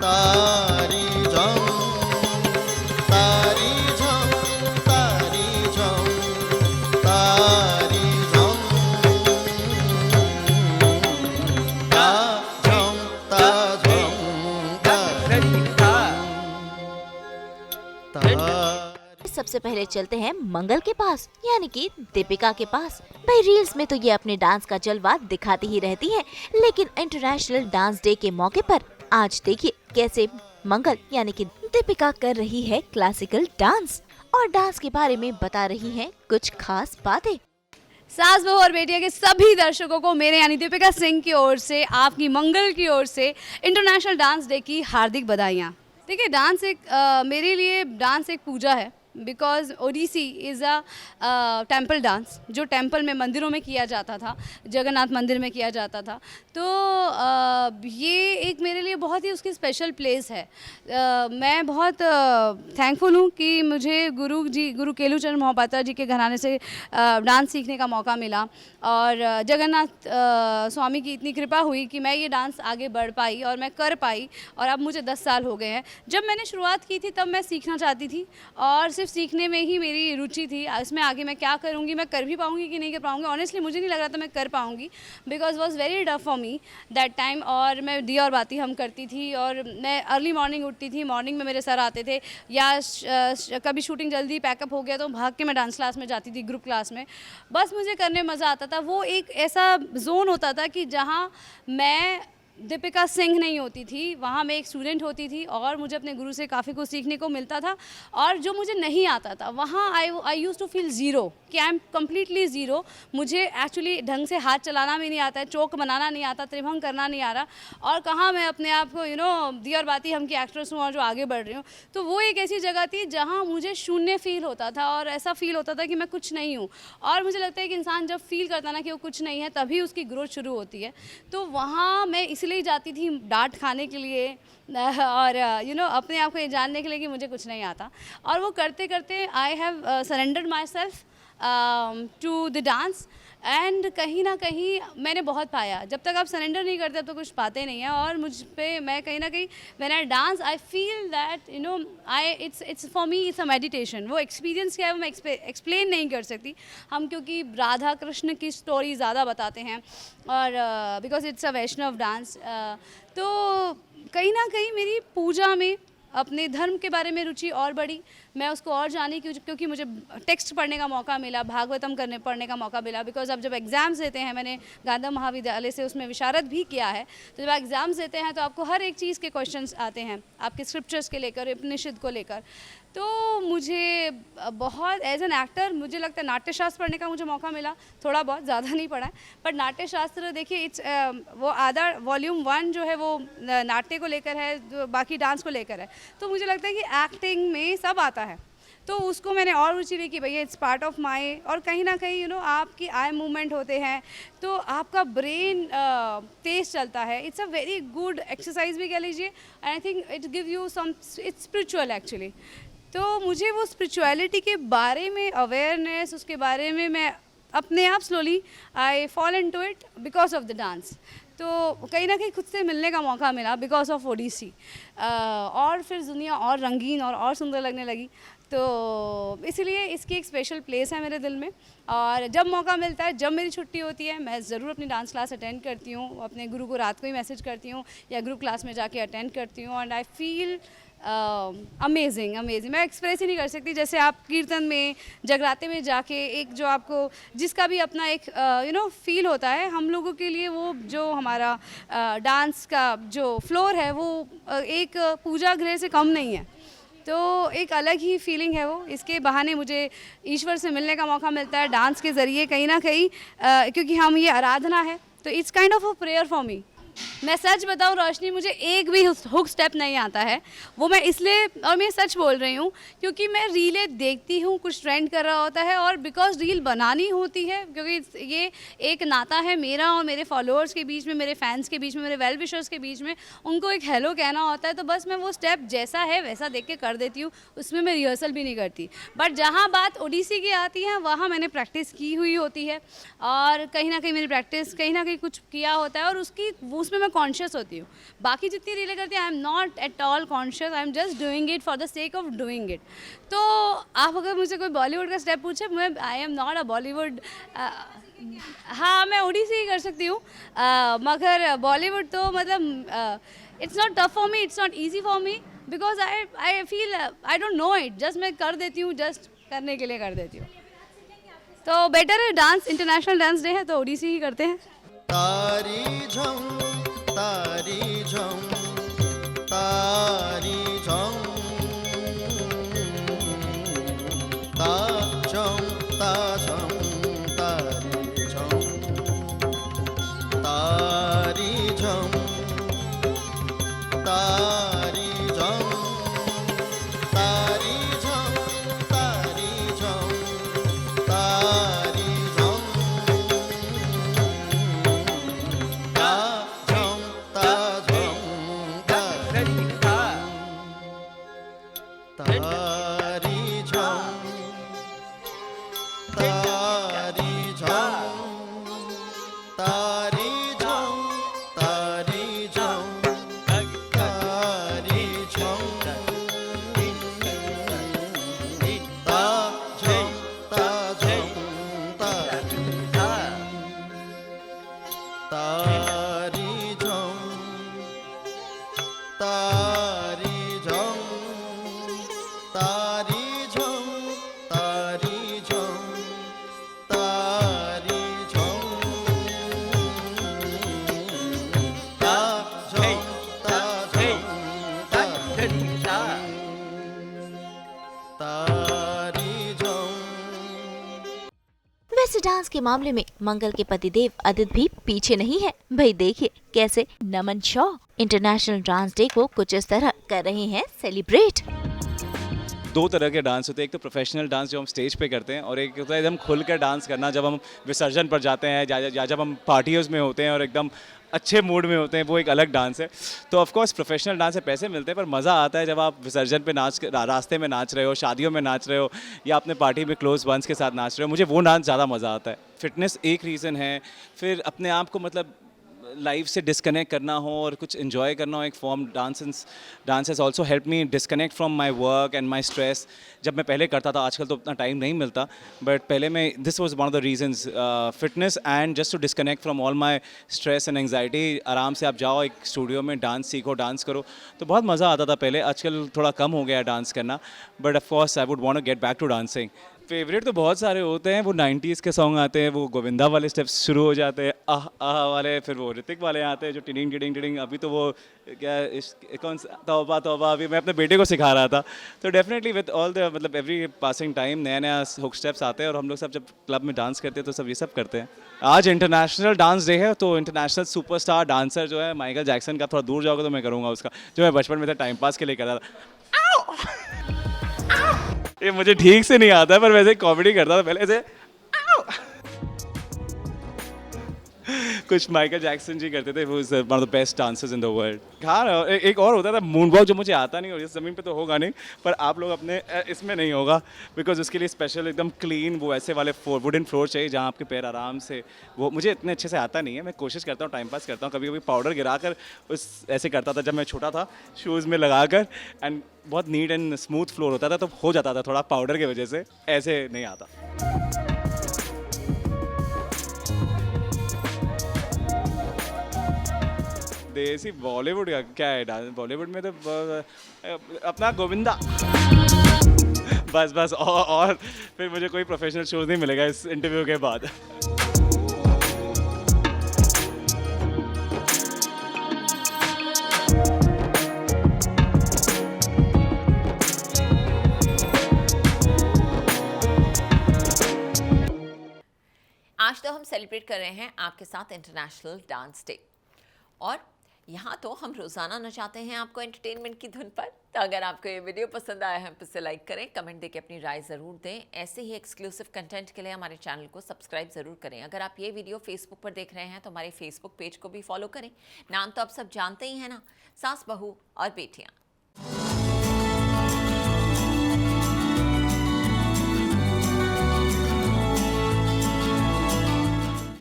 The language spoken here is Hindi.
तारी झम तारी झम तारी झम तारी झम ता झम ता झम सबसे पहले चलते हैं मंगल के पास, यानी कि दीपिका के पास। भाई रील्स में तो ये अपने डांस का जलवा दिखाती ही रहती है, लेकिन इंटरनेशनल डांस डे के मौके पर आज देखिए कैसे मंगल यानी कि दीपिका कर रही है क्लासिकल डांस और डांस के बारे में बता रही है कुछ खास बातें। सास बहू और बेटिया के सभी दर्शकों को मेरे यानी दीपिका सिंह की ओर से, आपकी मंगल की ओर से इंटरनेशनल डांस डे की हार्दिक बधाइयाँ। देखिए डांस मेरे लिए डांस एक पूजा है, because Odissi is a temple dance जो टेम्पल में मंदिरों में किया जाता था, जगन्नाथ मंदिर में किया जाता था। तो ये एक मेरे लिए बहुत ही उसकी स्पेशल प्लेस है। मैं बहुत थैंकफुल हूँ कि मुझे गुरु केलुचरण मोहपात्रा जी के घराने से डांस सीखने का मौका मिला और जगन्नाथ स्वामी की इतनी कृपा हुई कि मैं ये डांस आगे बढ़ पाई और मैं कर पाई। और अब मुझे 10 साल हो गए हैं। जब मैंने शुरुआत की थी तब मैं सीखना चाहती थी और सिर्फ सीखने में ही मेरी रुचि थी। इसमें आगे मैं क्या करूँगी, मैं कर भी पाऊँगी कि नहीं कर पाऊँगी, ऑनेस्टली मुझे नहीं लग रहा था मैं कर पाऊँगी, because was very tough for me that time. और मैं दिया और बाती हम करती थी और मैं अर्ली मॉर्निंग उठती थी। मॉर्निंग में मेरे सर आते थे या कभी शूटिंग जल्दी पैकअप हो गया तो भाग के मैं डांस क्लास में जाती थी, ग्रुप क्लास में। बस मुझे करने में मज़ा आता था। वो एक ऐसा जोन होता था कि जहाँ मैं दीपिका सिंह नहीं होती थी, वहाँ मैं एक स्टूडेंट होती थी और मुझे अपने गुरु से काफ़ी कुछ सीखने को मिलता था। और जो मुझे नहीं आता था वहाँ आई यूज़ टू फील ज़ीरो, कि आई एम कम्प्लीटली ज़ीरो। मुझे एक्चुअली ढंग से हाथ चलाना भी नहीं आता है, चौक बनाना नहीं आता, त्रिभंग करना नहीं आ रहा, और कहाँ मैं अपने आप को दिया और बाती हम की एक्ट्रेस हूँ और जो आगे बढ़ रही हूँ। तो वो एक ऐसी जगह थी जहाँ मुझे शून्य फील होता था और ऐसा फील होता था कि मैं कुछ नहीं हूँ। और मुझे लगता है कि इंसान जब फील करता ना कि वो कुछ नहीं है तभी उसकी ग्रोथ शुरू होती है। तो वहाँ मैं इसलिए जाती थी डांट खाने के लिए और अपने आप को ये जानने के लिए कि मुझे कुछ नहीं आता। और वो करते करते I have surrendered myself to the dance. And कहीं ना कहीं मैंने बहुत पाया। जब तक आप सरेंडर नहीं करते तो कुछ पाते नहीं हैं। और मुझ पे मैं कहीं ना कहीं when I dance I feel that it's for me it's a meditation. वो एक्सपीरियंस क्या है वो मैं एक्सप्लेन नहीं कर सकती हम, क्योंकि राधा कृष्ण की स्टोरी ज़्यादा बताते हैं और because it's a Vaishnav dance. तो कहीं ना कहीं मेरी पूजा में अपने धर्म के बारे में रुचि और बढ़ी। मैं उसको और जानी क्योंकि मुझे टेक्स्ट पढ़ने का मौका मिला, भागवतम पढ़ने का मौका मिला। बिकॉज अब जब एग्ज़ाम्स देते हैं, मैंने गांधी महाविद्यालय से उसमें विशारद भी किया है, तो जब एग्ज़ाम्स देते हैं तो आपको हर एक चीज़ के क्वेश्चंस आते हैं, आपके स्क्रिप्चर्स के लेकर, उपनिषद को लेकर। तो मुझे बहुत एज एन एक्टर मुझे लगता है नाट्यशास्त्र पढ़ने का मुझे मौका मिला, थोड़ा बहुत, ज़्यादा नहीं पढ़ा है। पर नाट्यशास्त्र देखिए इट्स वो आधा वॉल्यूम 1 जो है वो नाट्य को लेकर है, बाकी डांस को लेकर है। तो मुझे लगता है कि एक्टिंग में सब आता है, तो उसको मैंने और रुचि ली कि भैया इट्स पार्ट ऑफ माई। और कहीं ना कहीं आपकी आई मूवमेंट होते हैं तो आपका ब्रेन तेज चलता है। It's a very good exercise भी कह लीजिए। And I think it give you some, it's spiritual actually. तो मुझे वो स्पिरिचुअलिटी के बारे में अवेयरनेस, उसके बारे में मैं अपने आप slowly I fall into it because of the dance. तो कहीं ना कहीं खुद से मिलने का मौका मिला बिकॉज ऑफ ओडिसी। और फिर दुनिया और रंगीन और सुंदर लगने लगी। तो इसलिए इसकी एक स्पेशल प्लेस है मेरे दिल में। और जब मौका मिलता है, जब मेरी छुट्टी होती है, मैं ज़रूर अपनी डांस क्लास अटेंड करती हूँ। अपने गुरु को रात को ही मैसेज करती हूँ या ग्रुप क्लास में जाके अटेंड करती हूँ। And I feel amazing. मैं एक्सप्रेस ही नहीं कर सकती। जैसे आप कीर्तन में, जगराते में जाके एक जो आपको जिसका भी अपना एक फील होता है, हम लोगों के लिए वो जो हमारा डांस का जो फ्लोर है वो एक पूजा गृह से कम नहीं है। तो एक अलग ही फीलिंग है वो। इसके बहाने मुझे ईश्वर से मिलने का मौका मिलता है डांस के ज़रिए कहीं ना कहीं, क्योंकि हम ये आराधना है, तो it's kind of a prayer for me. मैं सच बताऊं रोशनी, मुझे एक भी हुक स्टेप नहीं आता है। वो मैं इसलिए, और मैं सच बोल रही हूँ, क्योंकि मैं रीलें देखती हूँ, कुछ ट्रेंड कर रहा होता है और बिकॉज रील बनानी होती है, क्योंकि ये एक नाता है मेरा और मेरे फॉलोअर्स के बीच में, मेरे फैंस के बीच में, मेरे वेल विशर्स के बीच में। उनको एक हेलो कहना होता है, तो बस मैं वो स्टेप जैसा है वैसा देख के कर देती हूँ। उसमें मैं रिहर्सल भी नहीं करती। बट जहाँ बात ओडिसी की आती है वहाँ मैंने प्रैक्टिस की हुई होती है और कहीं ना कहीं मेरी प्रैक्टिस कहीं ना कहीं कुछ किया होता है और उसमें मैं कॉन्शियस होती हूँ। बाकी जितनी रीलें करती हैं I am not at all conscious, I am just doing it for the sake of doing it. तो आप अगर मुझसे कोई बॉलीवुड का स्टेप पूछे, मैं I am not a Bollywood, हाँ मैं ओडिसी ही कर सकती हूँ, मगर बॉलीवुड तो मतलब it's not tough for me, it's not easy for me, because I feel I don't know it, just मैं कर देती हूँ, जस्ट करने के लिए कर देती हूँ। तो बेटर है, डांस इंटरनेशनल डांस डे है तो ओडिसी ही करते हैं। तारी झम तारी झम तारी झम ता झम ता झम तारी झम तारी झम तारी झम तारी झम तारी झम तारी झम ता झम ता झम तारी झम तारी झम तारी झम तारी झम तारी झम ता झम ता झम तारी झम तारी झम तारी झम तारी झम तारी झम ता झम ता झम तारी झम। वैसे डांस के मामले में मंगल के पतिदेव आदित्य भी पीछे नहीं है। भाई देखिए कैसे नमन शॉ इंटरनेशनल डांस डे को कुछ इस तरह कर रहे हैं सेलिब्रेट। दो तरह के डांस होते हैं, एक तो प्रोफेशनल डांस जो हम स्टेज पे करते हैं, और एक होता है एकदम खुल कर डांस करना जब हम विसर्जन पर जाते हैं या जब हम पार्टियों में होते हैं और एकदम अच्छे मूड में होते हैं, वो एक अलग डांस है। तो ऑफ कोर्स प्रोफेशनल डांस से पैसे मिलते हैं, पर मज़ा आता है जब आप विसर्जन पे रास्ते में नाच रहे हो, शादियों में नाच रहे हो, या अपने पार्टी में क्लोज वंस के साथ नाच रहे हो। मुझे वो डांस ज़्यादा मज़ा आता है। फिटनेस एक रीज़न है, फिर अपने आप को मतलब लाइफ से डिस्कनेक्ट करना हो और कुछ इन्जॉय करना हो, एक form dance has also help me disconnect from my work and my stress. जब मैं पहले करता था, आजकल तो उतना टाइम नहीं मिलता, बट पहले मैं this was one of the reasons, fitness and just to disconnect from all my stress and anxiety. आराम से आप जाओ एक स्टूडियो में, डांस सीखो, डांस करो, तो बहुत मज़ा आता था पहले। आजकल थोड़ा कम हो गया डांस करना, but of course I would want to get back to dancing. Favourite तो बहुत सारे होते हैं, वो 90s के सॉन्ग आते हैं, वो गोविंदा वाले स्टेप्स शुरू हो जाते हैं, आह आह वाले, फिर वो ऋतिक वाले आते हैं जो टिडिंग टिडिंग टिडिंग। अभी तो वो क्या कौन सा तौबा तौबा अभी मैं अपने बेटे को सिखा रहा था। तो डेफिनेटली विद ऑल द मतलब एवरी पासिंग टाइम नया नया हुक स्टेप्स आते हैं, और हम लोग सब जब क्लब में डांस करते हैं तो सब ये सब करते हैं। आज इंटरनेशनल डांस डे है, तो इंटरनेशनल सुपरस्टार डांसर जो है माइकल जैक्सन का, थोड़ा दूर जाओगे तो मैं करूँगा उसका, जो मैं बचपन में था टाइम पास के लिए करता था। ये मुझे ठीक से नहीं आता है, पर वैसे कॉमेडी करता था पहले ऐसे। कुछ माइकल जैक्सन जी करते थे, वो is one of the best dancers in the world. हाँ, एक और होता था मून वॉक, जो मुझे आता नहीं, और इस ज़मीन पे तो होगा नहीं, पर आप लोग अपने इसमें नहीं होगा, बिकॉज उसके लिए स्पेशल एकदम क्लीन वो ऐसे वाले वुडन फ्लोर चाहिए जहाँ आपके पैर आराम से, वो मुझे इतने अच्छे से आता नहीं है। मैं कोशिश करता हूँ, टाइम पास करता हूँ, कभी कभी पाउडर गिरा कर उस ऐसे करता था जब मैं छोटा था, शूज़ में लगा कर, एंड बहुत नीट एंड स्मूथ फ्लोर होता था, तो हो जाता था। थोड़ा पाउडर की वजह से ऐसे नहीं आता। देसी बॉलीवुड का क्या है डांस? बॉलीवुड में तो अपना गोविंदा बस और फिर मुझे कोई प्रोफेशनल शोज नहीं मिलेगा इस इंटरव्यू के बाद। आज तो हम सेलिब्रेट कर रहे हैं आपके साथ इंटरनेशनल डांस डे, और यहाँ तो हम रोज़ाना नचाते हैं आपको एंटरटेनमेंट की धुन पर। तो अगर आपको ये वीडियो पसंद आया है तो इसे लाइक करें, कमेंट देके अपनी राय ज़रूर दें। ऐसे ही एक्सक्लूसिव कंटेंट के लिए हमारे चैनल को सब्सक्राइब ज़रूर करें। अगर आप ये वीडियो फेसबुक पर देख रहे हैं तो हमारे फेसबुक पेज को भी फॉलो करें। नाम तो आप सब जानते ही हैं ना, सास बहू और बेटियाँ।